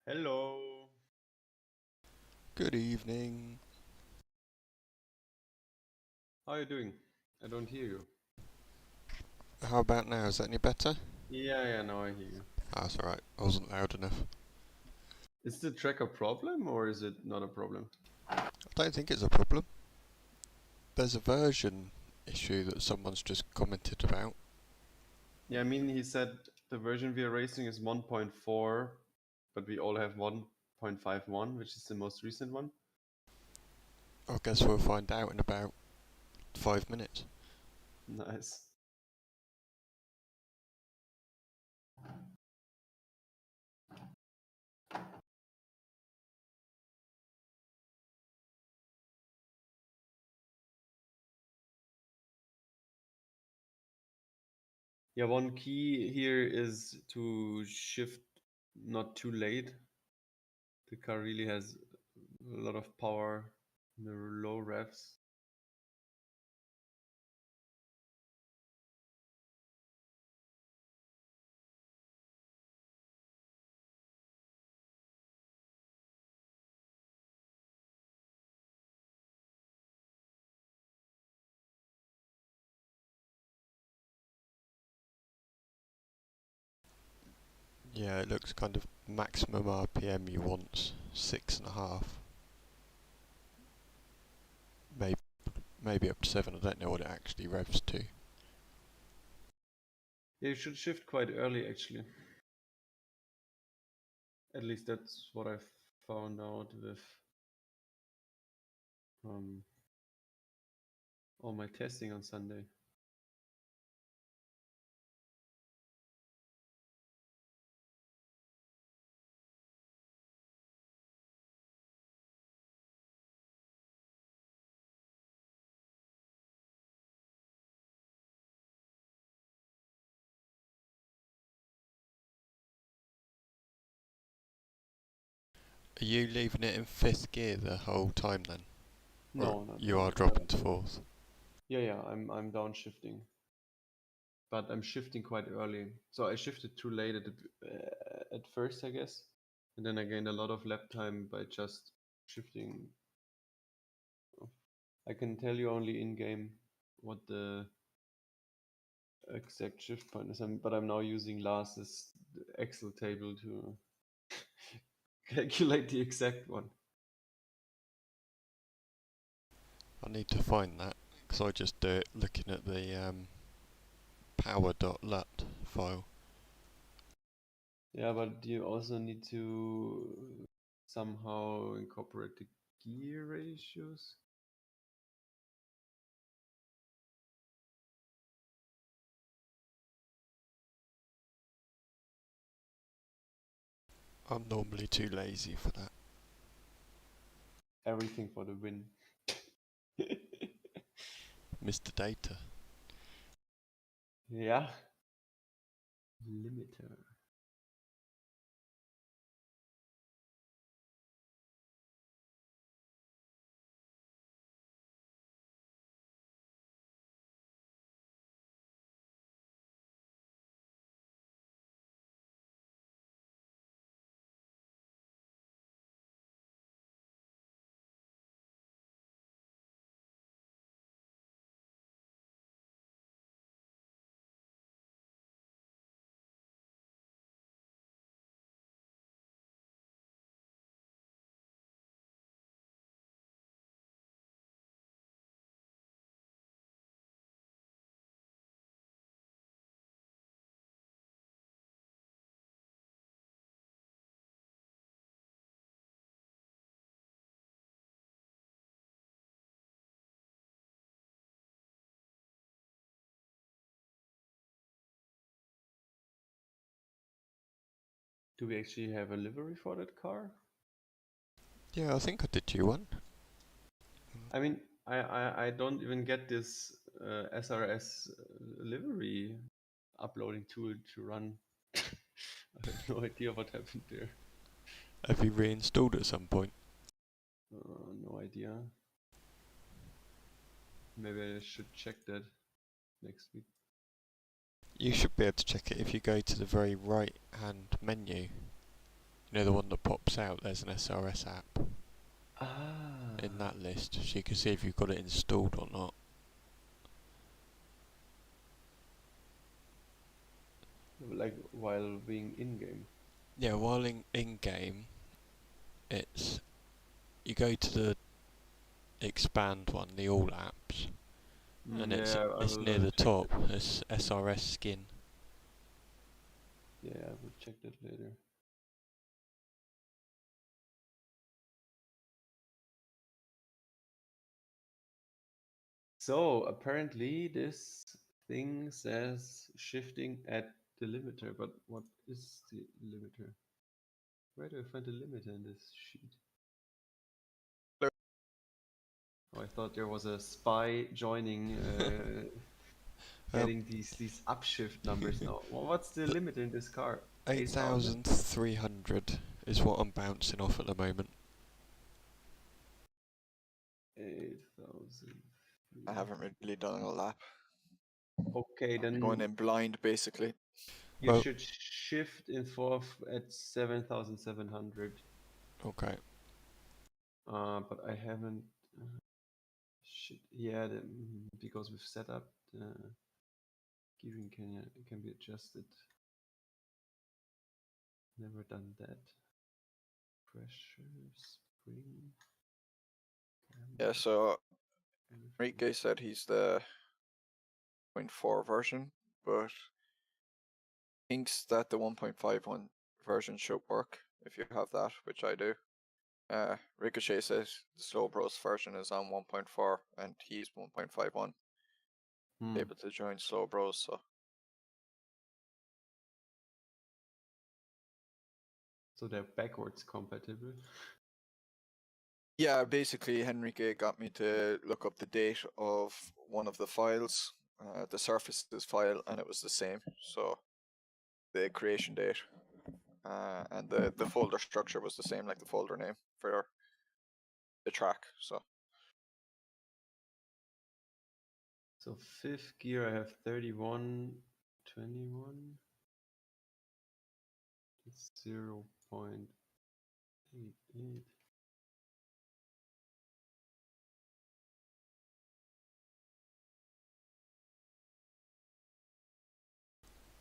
Hello. Good evening. How are you doing? I don't hear you. How about now? Is that any better? Yeah, now I hear you. Ah, that's alright. I wasn't loud enough. Is the track a problem or is it not a problem? I don't think it's a problem. There's a version issue that someone's just commented about. Yeah, I mean, he said the version we are racing is 1.4, but we all have 1.51, which is the most recent one. I guess we'll find out in about 5 minutes. Nice. Yeah, one key here is to shift not too late. The car really has a lot of power in the low revs. Yeah, it looks kind of maximum RPM you want's 6.5. Maybe, maybe up to 7. I don't know what it actually revs to. Yeah, you should shift quite early actually. At least that's what I've found out with um, all my testing on Sunday. Are you leaving it in 5th gear the whole time then? Or No, you are not dropping at to all. 4th? Yeah, I'm downshifting, but I'm shifting quite early. So I shifted too late at first, I guess, and then I gained a lot of lap time by just shifting. I can tell you only in game what the exact shift point is, but I'm now using Lars's Excel table to calculate the exact one. I need to find that, because I just do it looking at the power.lut file. Yeah, but you also need to somehow incorporate the gear ratios. I'm normally too lazy for that. Everything for the win. Mr. Data. Yeah. Limiter. Do we actually have a livery for that car? Yeah, I think I did you one. I mean, I don't even get this SRS livery uploading tool to run. I have no idea what happened there. Have you reinstalled at some point? No idea. Maybe I should check that next week. You should be able to check it if you go to the very right hand menu You know, the one that pops out, there's an SRS app Ah. in that list, so you can see if you've got it installed or not. Like while being in-game. Yeah, while in-game, it's... You go to the expand one, the all apps, and it's Yeah, I will near the check top, that. it's SRS skin. Yeah, I will check that later. So apparently this thing says shifting at the limiter, but what is the limiter? Where do I find the limiter in this sheet? Oh, I thought there was a spy joining, getting these upshift numbers now. Well, what's the limiter in this car? 8,000? 8,300 is what I'm bouncing off at the moment. 8,000. I haven't really done a lap. Okay, I'm going then in blind, basically. you Well- should shift in fourth at 7,700. Okay. But I haven't. Shit. Yeah, because we've set up the gearing can be adjusted. Never done that. Pressure, spring. Yeah, so everything. Enrique said he's the 0.4 version, but thinks that the 1.51 version should work if you have that, which I do. Ricochet says the Slow Bros version is on 1.4 and he's 1.51. Able to join Slow Bros, so So they're backwards compatible. yeah, basically Henrique got me to look up the date of one of the files, the surfaces file, and it was the same. So the creation date and the folder structure was the same, like the folder name for the track. So Fifth gear I have 31, 21. It's 0.88.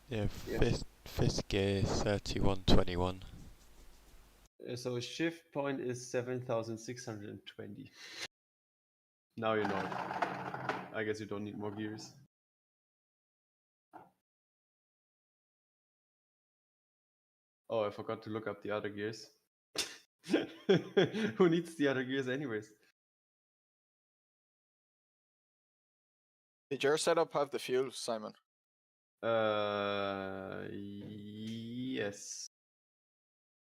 Yeah, Yes. fifth gear, 3121. So shift point is 7,620. Now you know it. I guess you don't need more gears. Oh, I forgot to look up the other gears. Who needs the other gears anyways? did your setup have the fuel, Simon? Yes.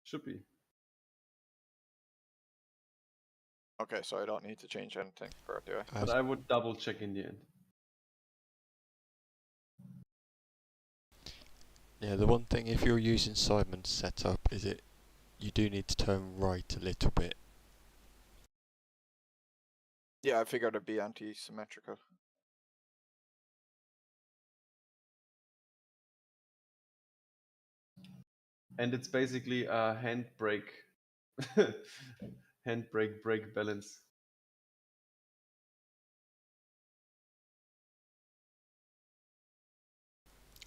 Should be. Okay, so I don't need to change anything for it, do I? But I would double check in the end. Yeah, the one thing if you're using Simon's setup is you do need to turn right a little bit. Yeah, I figured it'd be anti-symmetrical. And it's basically a handbrake. Handbrake brake balance.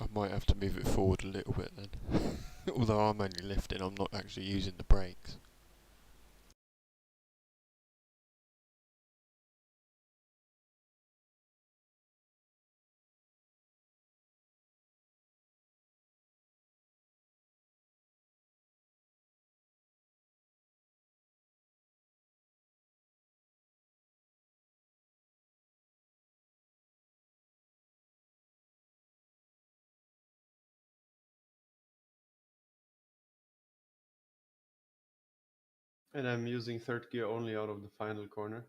I might have to move it forward a little bit then. Although I'm only lifting, I'm not actually using the brakes. And I'm using third gear only out of the final corner.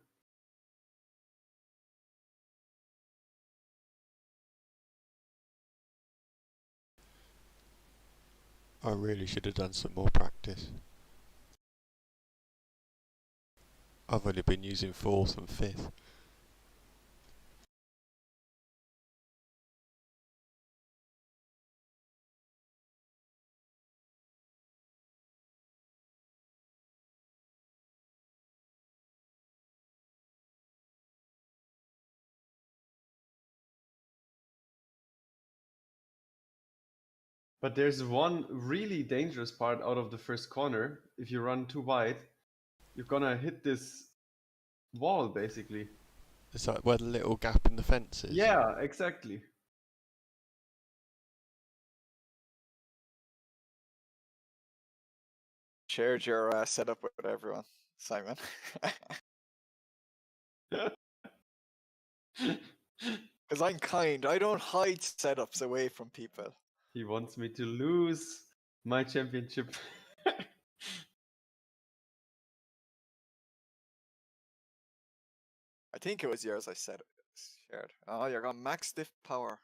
I really should have done some more practice. I've only been using fourth and fifth. But there's one really dangerous part out of the first corner. If you run too wide, you're gonna hit this wall basically. It's like where the little gap in the fence is. Yeah, exactly. Shared your setup with everyone, Simon. Because I'm kind. I don't hide setups away from people. He wants me to lose my championship. I think it was yours I said it. Shared. Oh, you're got max diff power.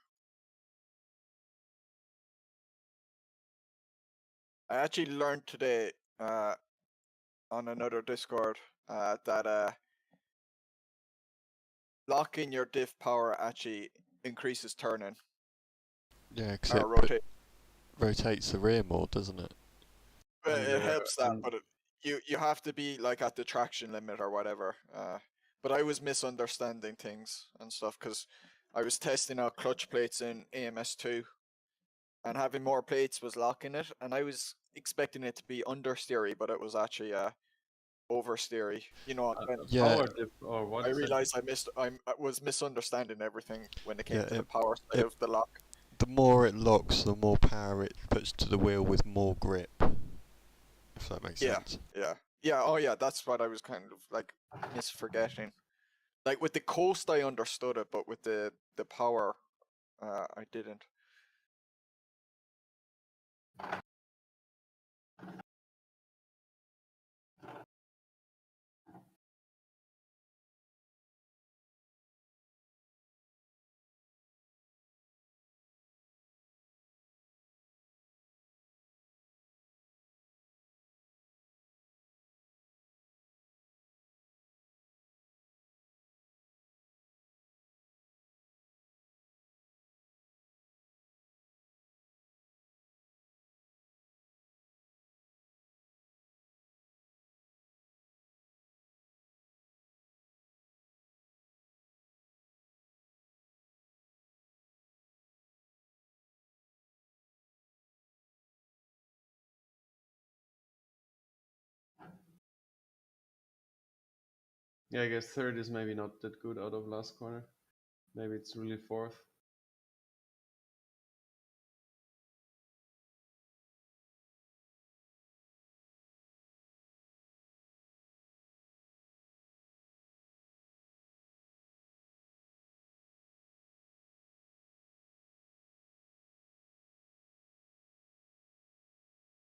I actually learned today on another Discord that locking your diff power actually increases turning. Yeah, because Or it rotate. rotates the rear more, doesn't it? It helps that, but you have to be like at the traction limit or whatever. But I was misunderstanding things and stuff because I was testing out clutch plates in AMS2, and having more plates was locking it, and I was expecting it to be understeery, but it was actually oversteery. You know, Yeah. Power diff or what? I is that? realized I was misunderstanding everything when it came Yeah, to the power side of the lock. The more it locks, the more power it puts to the wheel with more grip. If that makes sense. Yeah. Oh yeah, that's what I was kind of like misforgetting. Like with the coast, I understood it, but with the power, I didn't. Yeah, I guess third is maybe not that good out of last corner. Maybe it's really fourth.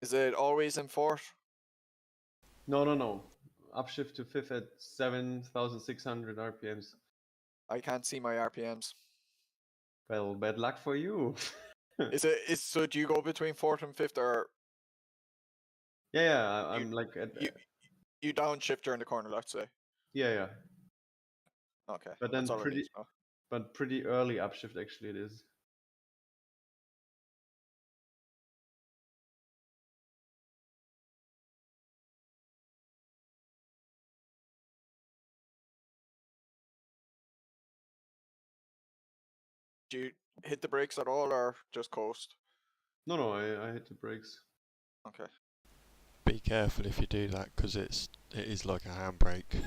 Is it always in fourth? No. Upshift to fifth at 7,600 RPMs. I can't see my RPMs. Well, bad luck for you. So? Do you go between fourth and fifth, or Yeah, I'm like at, you downshift during the corner? Let's say. yeah. Okay, But that's then all I need to know. pretty early upshift actually it is. Do you hit the brakes at all, or just coast? No, I hit the brakes. Okay. Be careful if you do that, because it is like a handbrake.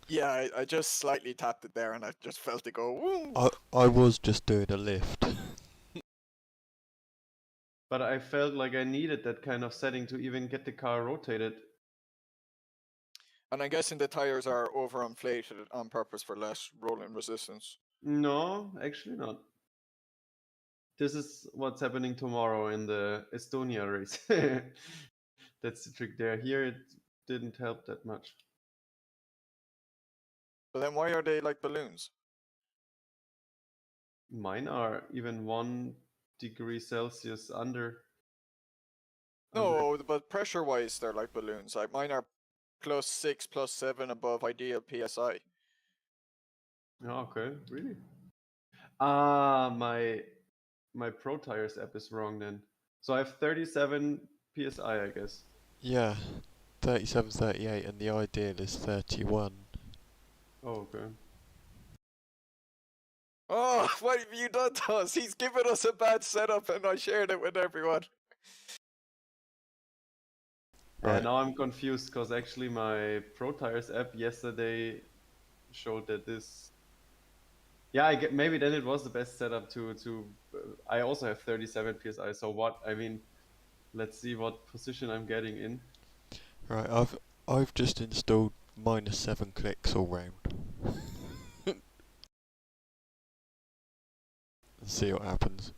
Yeah, I just slightly tapped it there, and I just felt it go. Woo! I was just doing a lift. But I felt like I needed that kind of setting to even get the car rotated. And I'm guessing the tires are overinflated on purpose for less rolling resistance. No, actually not. This is what's happening tomorrow in the Estonia race. That's the trick there. Here it didn't help that much. So then why are they like balloons? Mine are even 1 degree Celsius under. No, but pressure-wise, they're like balloons. Like mine are +6, +7 above ideal PSI. Oh, okay, really? Ah, my Pro Tires app is wrong then. So I have 37 PSI, I guess. Yeah, 37, 38, and the ideal is 31. Oh, okay. Oh, what have you done to us? He's given us a bad setup and I shared it with everyone. Right. Now I'm confused because actually my Pro Tires app yesterday showed that this. Yeah, maybe then it was the best setup to. I also have 37 psi. So what? I mean, let's see what position I'm getting in. Right, I've just installed -7 clicks all round. And see what happens.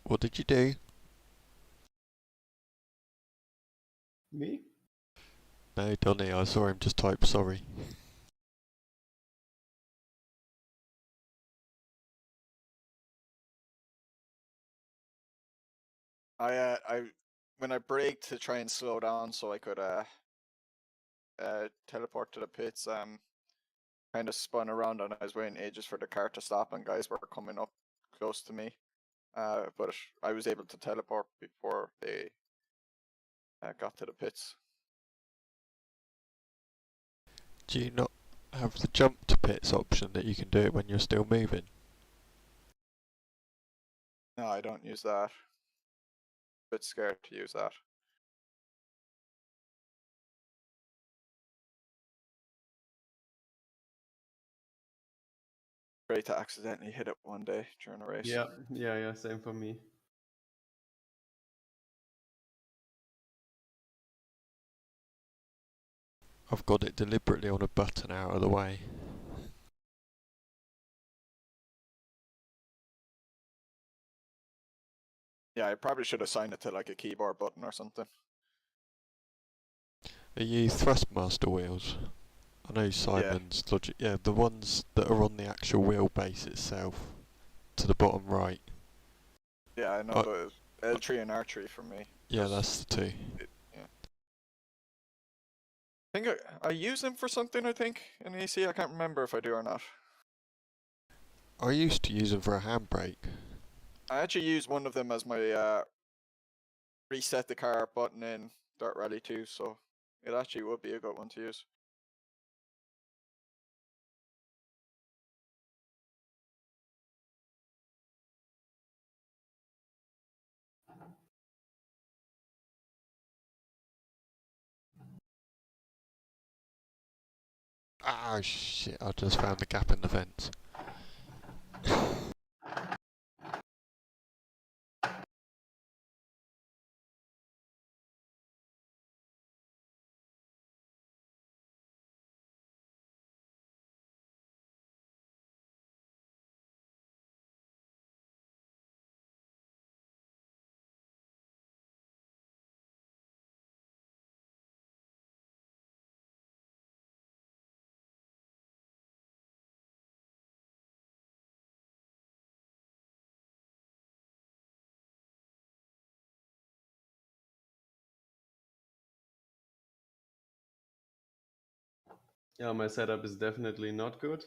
What did you do? Me? No, Donny, I saw him just type sorry. I when I braked to try and slow down so I could teleport to the pits, kind of spun around and I was waiting ages for the car to stop and guys were coming up close to me. But I was able to teleport before they got to the pits. Do you not have the jump to pits option that you can do it when you're still moving? No, I don't use that. Bit scared to use that. Great to accidentally hit it one day during a race. Yeah. Same for me. I've got it deliberately on a button out of the way. Yeah, I probably should assign it to like a keyboard button or something. Are you Thrustmaster wheels? I know Simon's logic. Yeah, the ones that are on the actual wheelbase itself, to the bottom right. Yeah, I know the L3 and R3 for me. Yeah, that's the two. Yeah. I think I use them for something, I think, in AC. I can't remember if I do or not. I used to use them for a handbrake. I actually use one of them as my reset the car button in Dirt Rally 2, so it actually would be a good one to use. Ah, shit, I just found the gap in the fence. Yeah, my setup is definitely not good.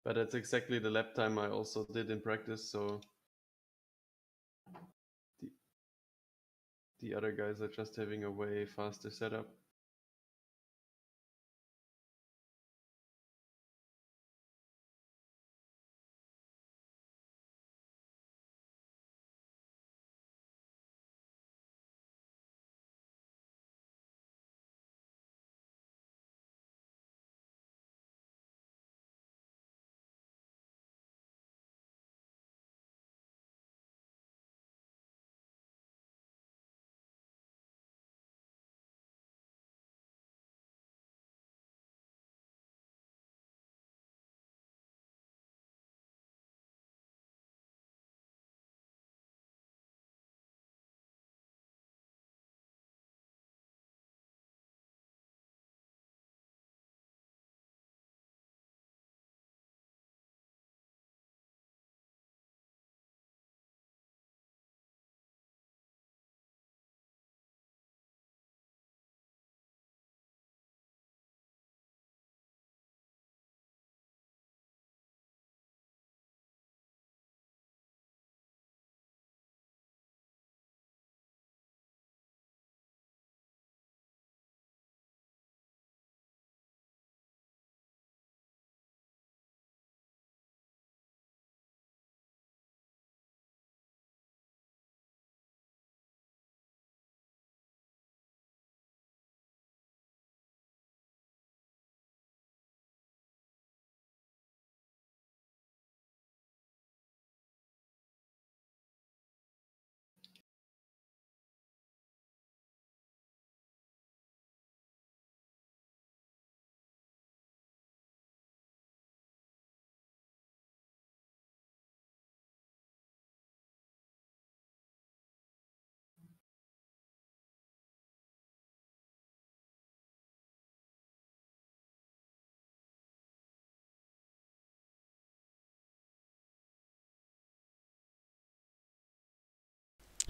But that's exactly the lap time I also did in practice, so the other guys are just having a way faster setup.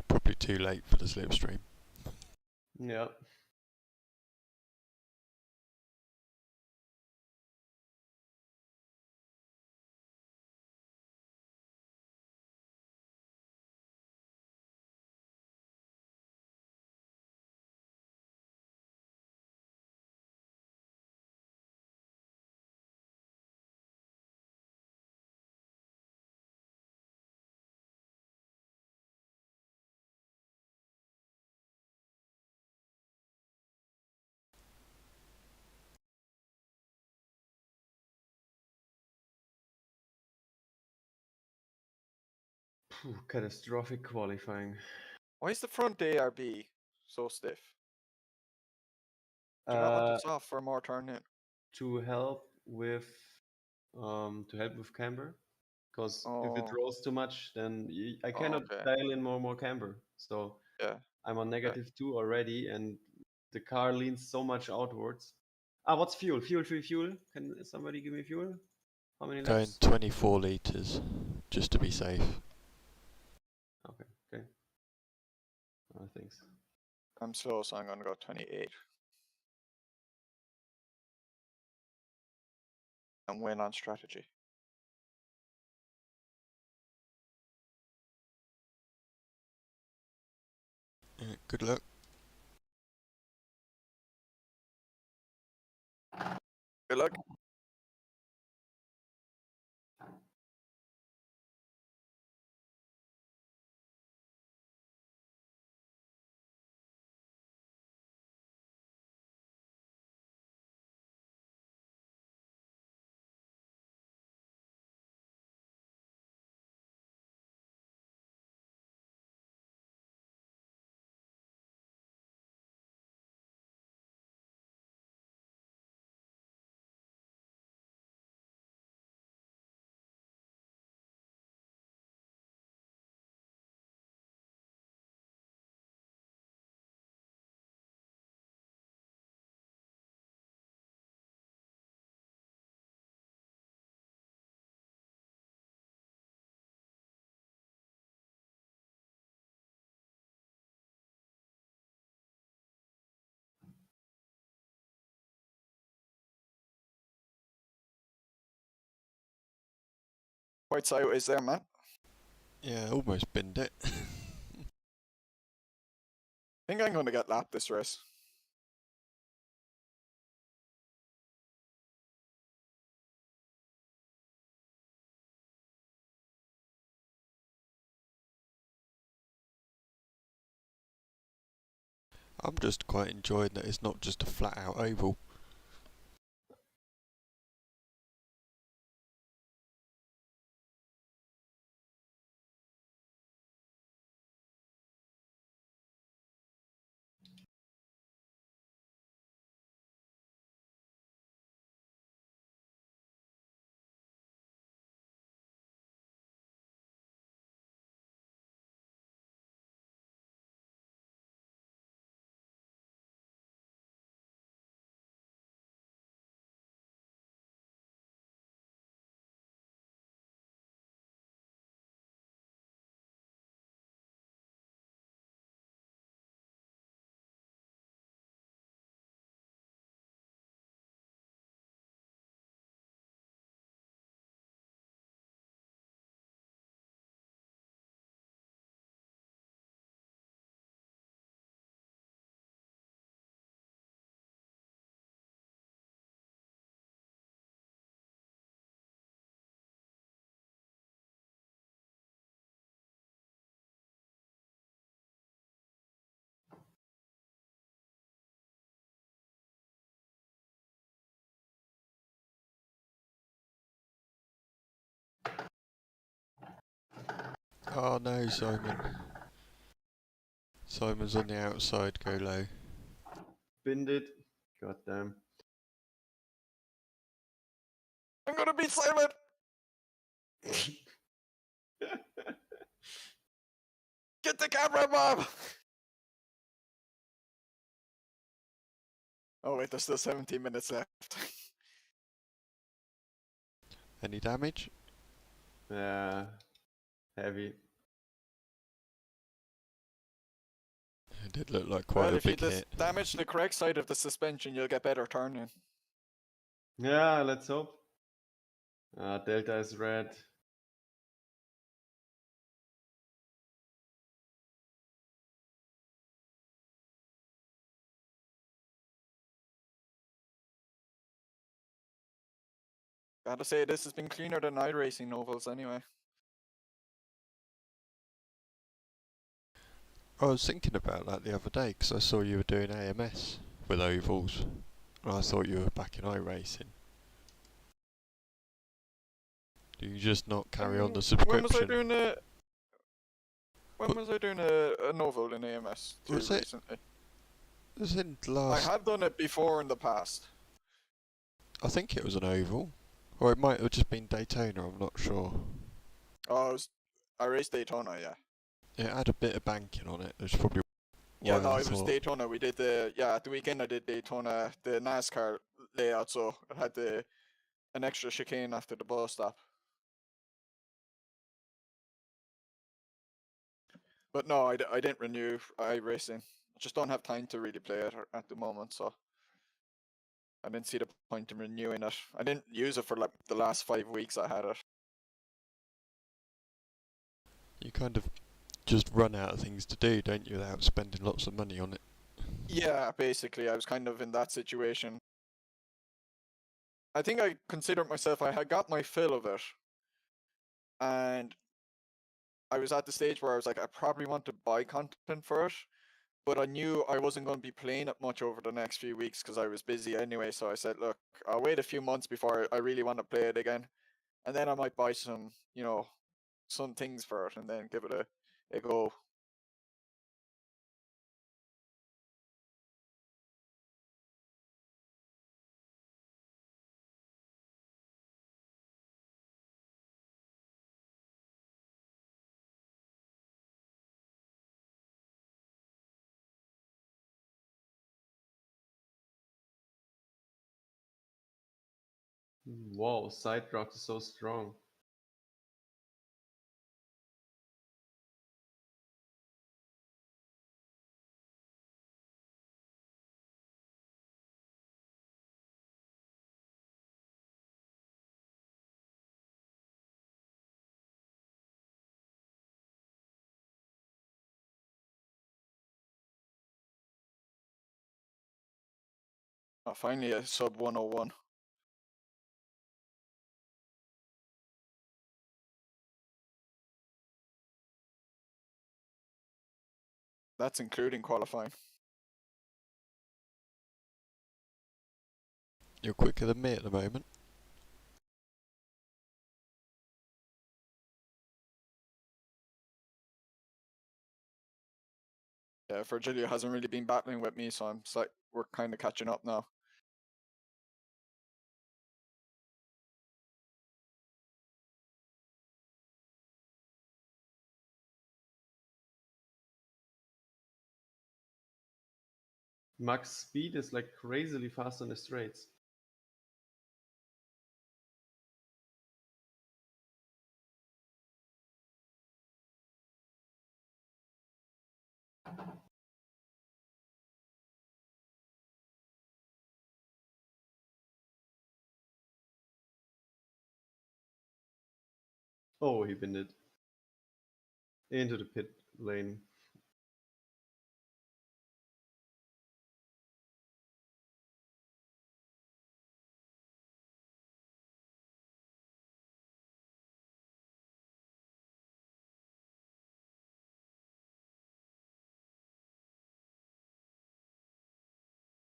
Probably too late for the slipstream. Yeah. Phew, catastrophic qualifying. Why is the front ARB so stiff? Do you not want it soft for more turn in? To help with camber, because if it Oh, rolls too much, then I cannot okay. dial in more camber. So Yeah. I'm on Okay. -2 already, and the car leans so much outwards. What's fuel? Fuel. Can somebody give me fuel? How many Going laps? 24 litres, just to be safe. Okay. Thanks. I'm slow, so I'm gonna go 28. And win on strategy. Yeah, good luck. Good luck. Quite sideways there, man. Yeah, almost binned it. I think I'm going to get lapped this race. I'm just quite enjoying that it's not just a flat out oval. Oh no, Simon. Simon's on the outside, go low. Binned it. God damn. I'm going to beat Simon! Get the camera, Bob! Oh wait, there's still 17 minutes left. Any damage? Yeah. Heavy. It did look like quite Well, a if you big hit. damage the correct side of the suspension, you'll get better turning. Yeah, let's hope. Delta is red. Gotta say, this has been cleaner than iRacing novels anyway. I was thinking about that the other day because I saw you were doing AMS with ovals, and I thought you were back in iRacing. Do you just not carry on the When was I subscription? doing a... When was I doing a novel in AMS too Was it? recently? It was in I last... have done it before in the past. I think it was an oval. Or it might have just been Daytona, I'm not sure. Oh, I raced Daytona, yeah. It had a bit of banking on it, which is probably Yeah, why no, I it was thought... Daytona. We did at the weekend I did Daytona, the NASCAR layout, so it had an extra chicane after the bus stop. But no, I didn't renew iRacing. I just don't have time to really play it at the moment, so I didn't see the point in renewing it. I didn't use it for like the last 5 weeks I had it. You kind of just run out of things to do, don't you, without spending lots of money on it. Yeah, basically, I was kind of in that situation. I think I considered myself, I had got my fill of it, and I was at the stage where I was like, I probably want to buy content for it, but I knew I wasn't going to be playing it much over the next few weeks because I was busy anyway. So I said, look, I'll wait a few months before I really want to play it again, and then I might buy some, some things for it, and then give it a go. Wow, side rock is so strong. Oh, finally a sub 101. That's including qualifying. You're quicker than me at the moment. Yeah, Virgilio hasn't really been battling with me, so we're kind of catching up now. Max speed is like crazily fast on the straights. Oh, he binned it. Into the pit lane.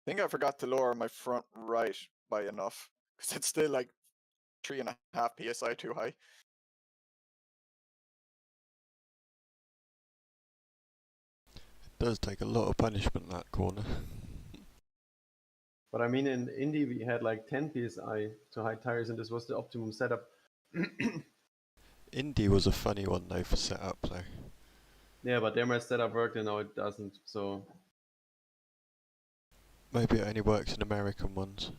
I think I forgot to lower my front right by enough, because it's still like 3.5 psi too high. It does take a lot of punishment, that corner. But I mean, in Indy we had like 10 psi to high tires, and this was the optimum setup. Indy was a funny one though for setup though. Yeah, but there my setup worked, and now it doesn't. So Maybe it only works in American ones.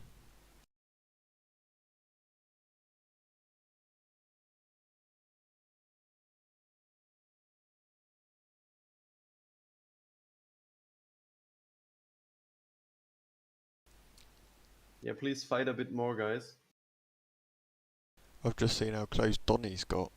yeah, please fight a bit more, guys. I've just seen how close Donny's got.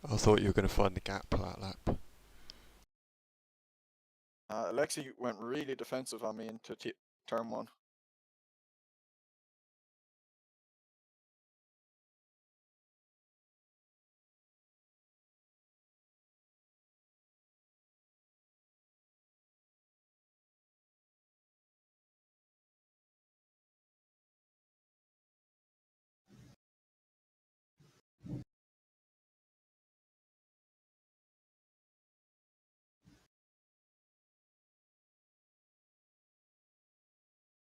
I thought you were going to find the gap that lap. Alexi went really defensive on me into turn 1.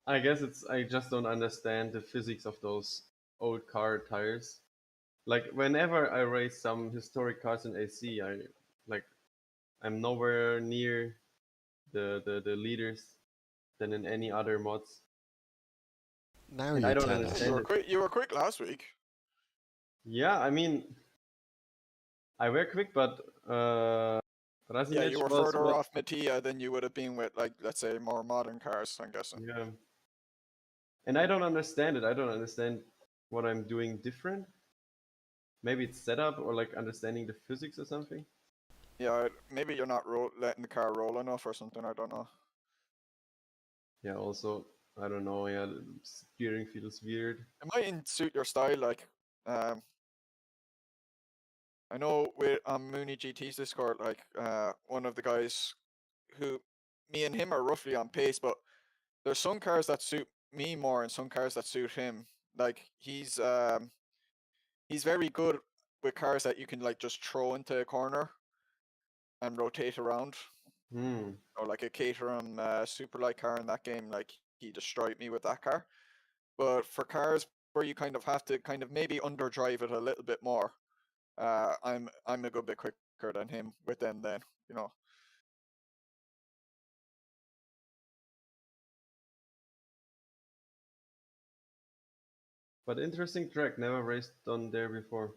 I guess I just don't understand the physics of those old car tires. Like whenever I race some historic cars in AC, I'm nowhere near the leaders than in any other mods. Now And you I don't tell understand us. it. You were quick last week. Yeah, I mean, I were quick, but Yeah, Razinic you were was further what? off Mattia than you would have been with, like, let's say, more modern cars, I'm guessing. Yeah, and I don't understand it. I don't understand what I'm doing different. Maybe it's setup or like understanding the physics or something. Yeah, maybe you're not letting the car roll enough or something, I don't know. Yeah, also, I don't know. Yeah, the steering feels weird. It might suit your style, like, I know with on Mooney GT's Discord, like one of the guys who me and him are roughly on pace, but there's some cars that suit me more and some cars that suit him. Like he's very good with cars that you can like just throw into a corner and rotate around. Or like a Caterham Superlight car in that game, like he destroyed me with that car. But for cars where you kind of have to kind of maybe underdrive it a little bit more, I'm a good bit quicker than him with them then, you know. But interesting track, never raced on there before.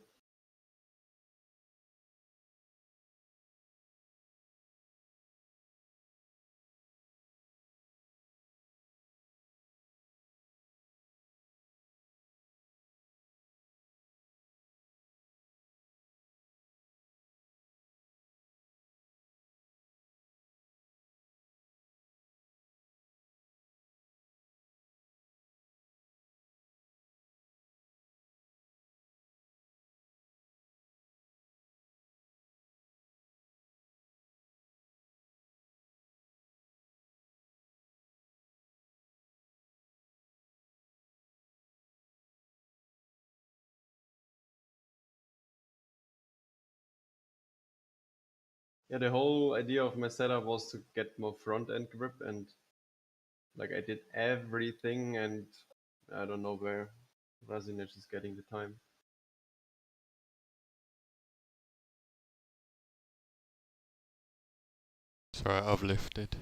Yeah, the whole idea of my setup was to get more front end grip, and like I did everything, and I don't know where Rasinec is getting the time. Sorry, I've lifted.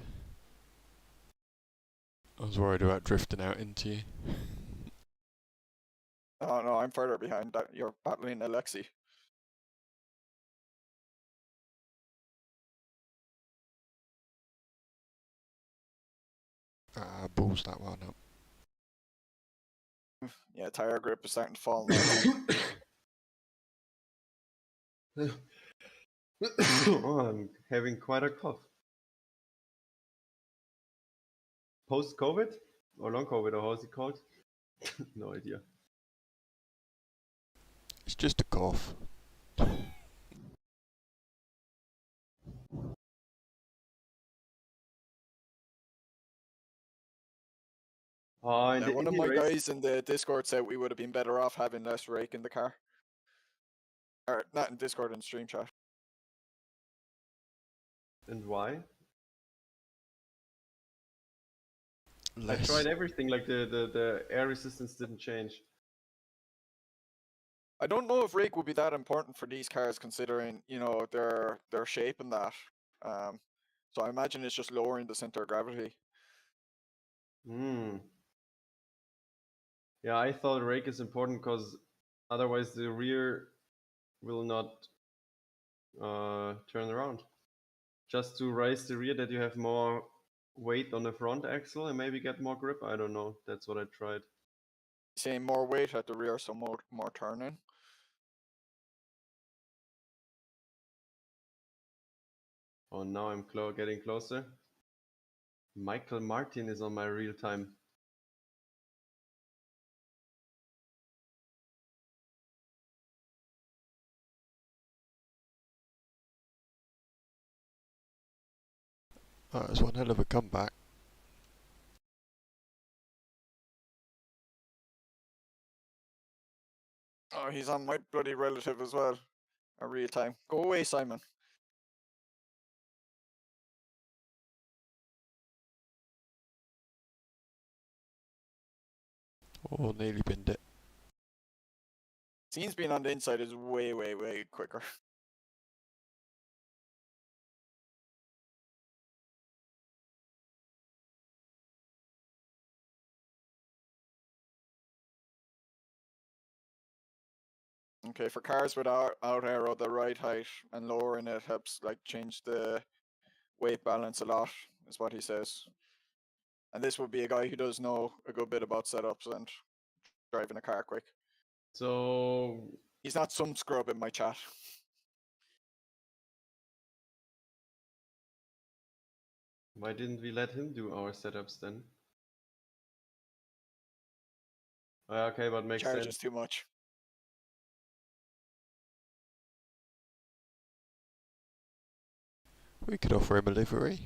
I was worried about drifting out into you. Oh no, I'm further behind. That you're battling Alexi. Balls that one up. Yeah, tire grip is starting to fall now. Oh, I'm having quite a cough. Post-COVID? Or long COVID, or how is it called? No idea. It's just a cough. Oh, in Yeah, the one of indie my race. guys in the Discord said we would have been better off having less rake in the car. Or not in Discord, in stream chat. And why? Less. I tried everything, like the air resistance didn't change. I don't know if rake would be that important for these cars, considering you know their shape and that. So I imagine it's just lowering the center of gravity. Yeah, I thought rake is important because otherwise the rear will not turn around. Just to raise the rear, that you have more weight on the front axle and maybe get more grip. I don't know. That's what I tried. Saying more weight at the rear, so more turning. Oh, now I'm getting closer. Michael Martin is on my real time. Oh, that was one hell of a comeback. Oh, he's on my bloody relative as well. A real time. Go away, Simon. Oh, nearly binned it. Scenes being on the inside is way, way, way quicker. Okay, for cars without out aero, the right height and lowering it helps like change the weight balance a lot, is what he says. And this would be a guy who does know a good bit about setups and driving a car quick. So he's not some scrub in my chat. why didn't we let him do our setups then? Okay, but makes Charges sense. too much. We could offer him a livery.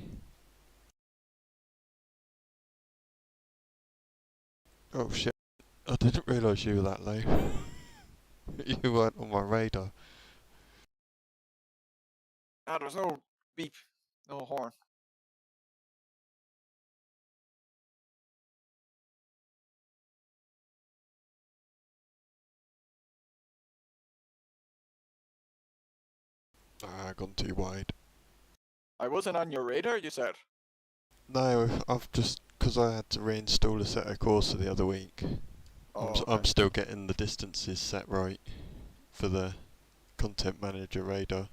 Oh shit, I didn't realise you were that low. You weren't on my radar. Ah, there's no beep, no horn. Ah, gone too wide. I wasn't on your radar, you said? No, I've just, because I had to reinstall a set of Corsa the other week. Oh, I'm okay. still getting the distances set right for the content manager radar.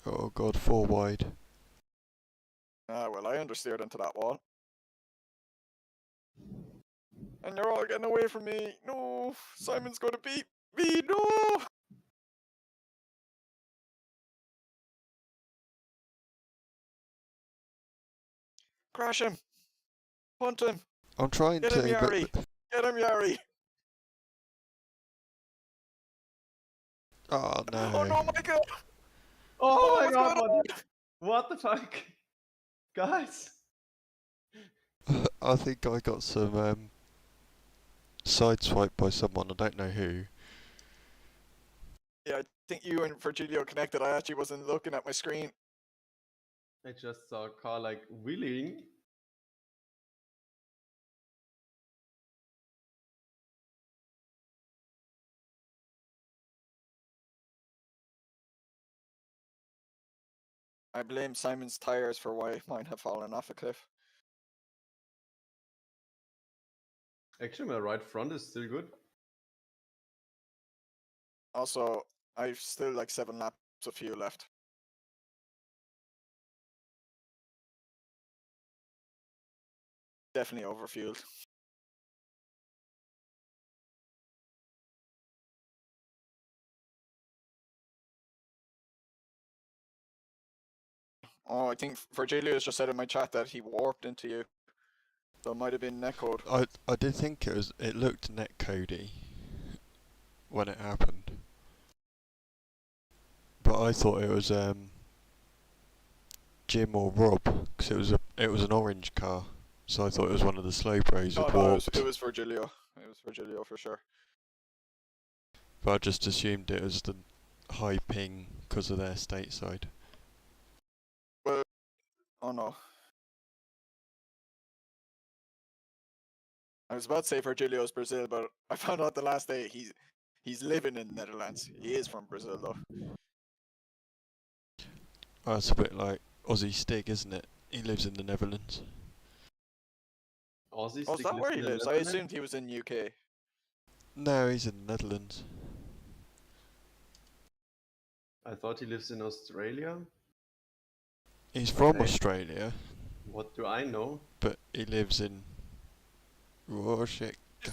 Oh god, 4 wide. Ah, well, I understeered into that wall. And you're all getting away from me. No, Simon's going to beat me. No! Crash him. Punt him. I'm trying Get him, to, Yari. Get him, Yari. oh Oh, no. no, Michael. Oh my what's god, going on? what the fuck? Guys! I think I got some sideswiped by someone, I don't know who. Yeah, I think you and Virgilio connected. I actually wasn't looking at my screen. I just saw a car like wheeling. I blame Simon's tires for why mine have fallen off a cliff. Actually, my right front is still good. Also, I've still like 7 laps of fuel left. Definitely overfueled. Oh, I think Virgilio just said in my chat that he warped into you. So it might have been netcode. I did think it looked netcodey when it happened. But I thought it was Jim or Rob, because it was an orange car. So I thought it was one of the slow bros No, had no, warped. it was Virgilio. It was Virgilio for sure. But I just assumed it was the high ping because of their stateside. Well, oh no. I was about to say Virgilio's Brazil, but I found out the last day he's living in the Netherlands. He is from Brazil though. Oh, it's a bit like Aussie Stig, isn't it? He lives in the Netherlands. Aussie Oh, is stick that lives where he in the lives? I Netherlands? assumed he was in UK. No, he's in the Netherlands. I thought he lives in Australia. He's from Okay. Australia, What do I know? but he lives in... Oh shit. The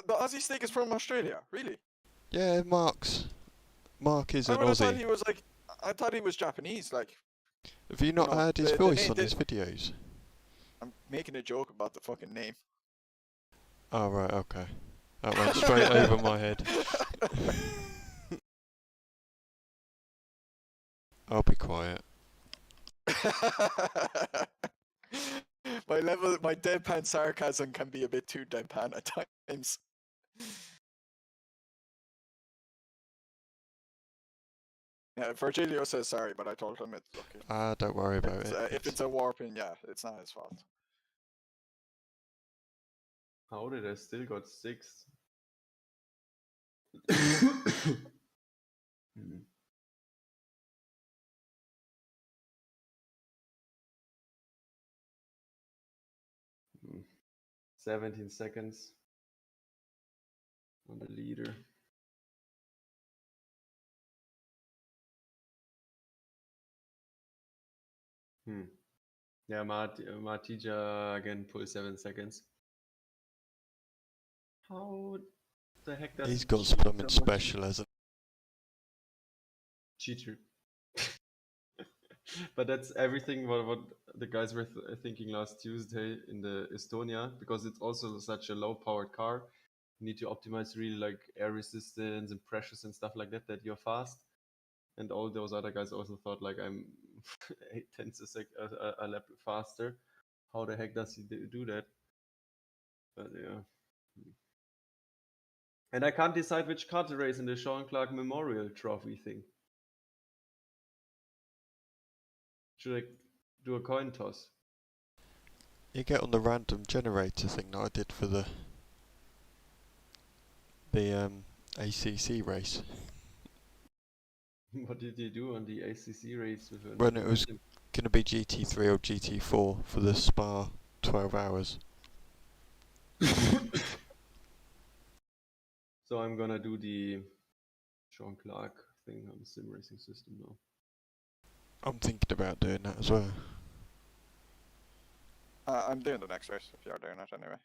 Aussie steak is from Australia, really? Yeah, Mark is I an would have thought Aussie. he was like, I thought he was Japanese. Like, Have you not know, heard his the voice name on his videos? I'm making a joke about the fucking name. Oh right, okay. That went straight over my head. I'll be quiet. My deadpan sarcasm can be a bit too deadpan at times. Yeah, Virgilio says sorry, but I told him it's okay. Ah, don't worry about it. If it's a warping, yeah, it's not his fault. How did I still got 6? Hmm. 17 seconds on the leader. Yeah, Martija again pull 7 seconds. How the heck does He's he got cheat something so much? special, hasn't Cheater. But that's everything what the guys were thinking last Tuesday in the Estonia, because it's also such a low powered car. You need to optimize really like air resistance and pressures and stuff like that, that you're fast. And all those other guys also thought like I'm 8 tenths a lap faster. How the heck does he do that? But yeah. And I can't decide which car to race in the Shaun Clarke Memorial Trophy thing. Should I do a coin toss? you get on the random generator thing that I did for the ACC race What did you do on the ACC race with when it was random? going to be GT3 or GT4 for the Spa 12 hours. So I'm gonna do the Shaun Clarke thing on the sim racing system now. I'm thinking about doing that as well. I'm doing the next race if you're doing it anyway.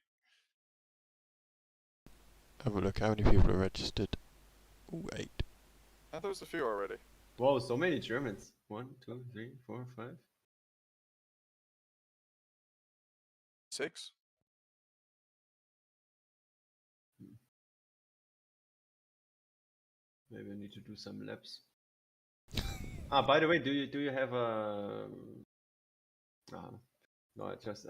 Have a look how many people are registered. Ooh, 8. And there was a few already. Whoa, so many Germans. 1, 2, 3, 4, 5. 6. Maybe I need to do some laps. Ah, by the way, do you have a? No, I just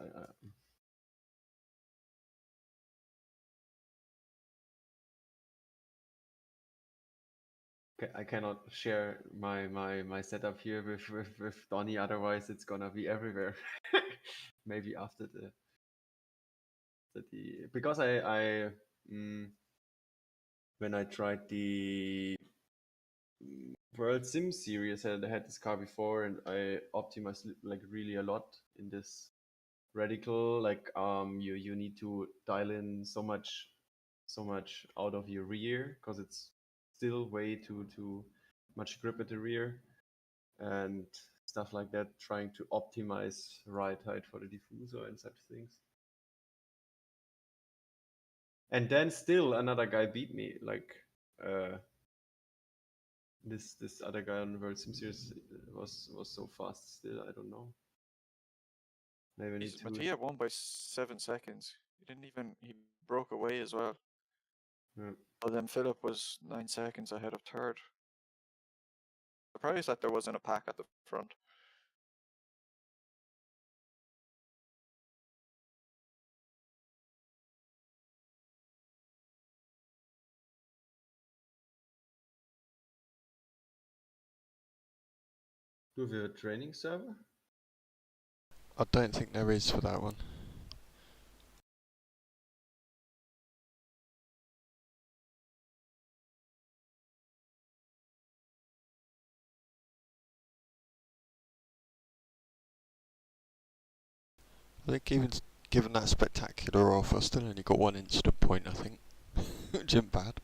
I cannot share my setup here with Donny. Otherwise, it's gonna be everywhere. Maybe after the because I when I tried the World Sim series, I had this car before, and I optimized like really a lot in this radical. Like you need to dial in so much out of your rear because it's still way too much grip at the rear and stuff like that. Trying to optimize ride height for the diffuser and such things. And then still another guy beat me. Like this other guy on World Sim Series was so fast. Still, I don't know. Maybe I need to. Mattia won by 7 seconds. He broke away as well. Yeah. Well, then Philip was 9 seconds ahead of third. Surprised that there wasn't a pack at the front. Do we have a training server? I don't think there is for that one. I think even given that spectacular off, I still only got 1 instant point, I think. Which isn't bad.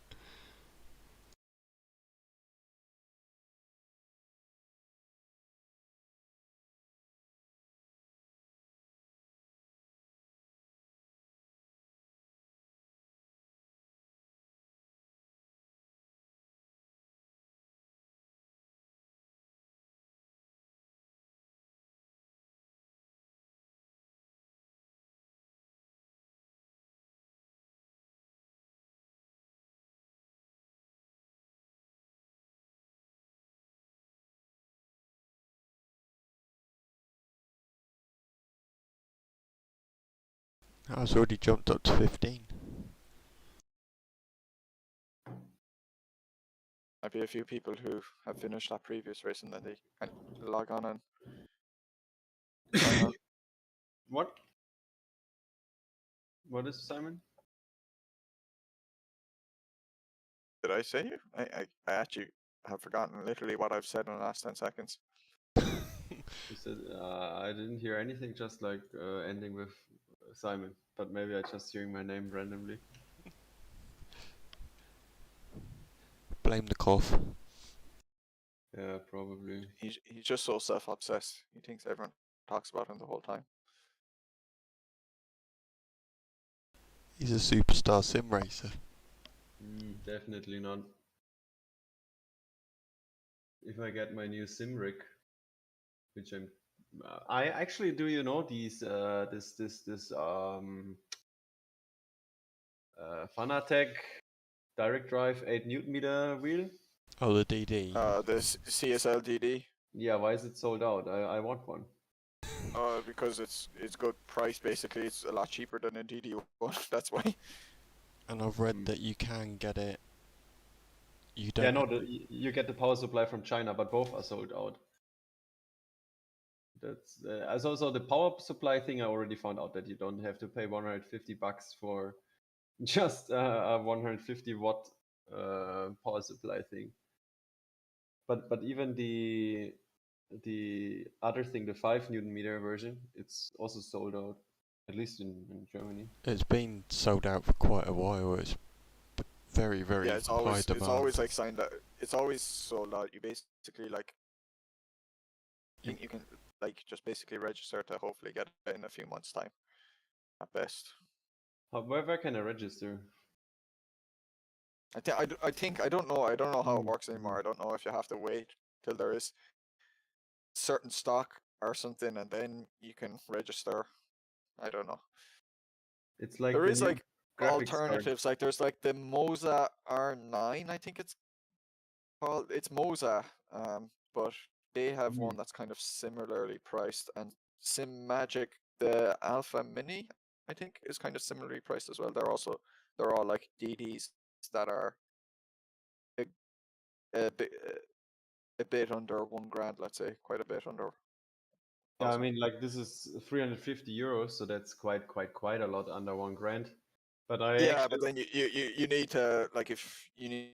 I was already jumped up to 15. Might be a few people who have finished that previous race and then they can log on and sign on. What? What is Simon? Did I say you? I actually have forgotten literally what I've said in the last 10 seconds. He said I didn't hear anything, just like ending with Simon. But maybe I just hearing my name randomly. Blame the cough. Yeah, probably. He's just so self-obsessed. He thinks everyone talks about him the whole time. He's a superstar sim racer. Definitely not. If I get my new sim rig, which I actually, do you know these this Fanatec direct drive 8 Newton meter wheel? Oh, the DD. The CSL DD. Yeah, why is it sold out? I want one. Because it's good price. Basically, it's a lot cheaper than a DD one. That's why. And I've read that you can get it. You don't. Yeah, no, you get the power supply from China, but both are sold out. That's as also the power supply thing. I already found out that you don't have to pay $150 for just a 150 watt power supply thing. But even the other thing, the 5 Newton meter version, it's also sold out, at least in Germany. It's been sold out for quite a while. It's very Yeah, it's high always demand. like signed out. It's always sold out. You basically like you can like just basically register to hopefully get it in a few months' time, at best. Where can I register? I don't know how it works anymore. I don't know if you have to wait till there is certain stock or something and then you can register. I don't know. It's like There the is new like graphics card. alternatives. Like there's like the Moza R9, I think it's called. It's Moza, but they have one that's kind of similarly priced, and Sim Magic, the Alpha Mini, I think, is kind of similarly priced as well. They're all like DDs that are a bit under $1,000, let's say, quite a bit under. Yeah, I mean, like this is 350 euros, so that's quite a lot under $1,000. But I Yeah, actually, but then you need to, like, if you need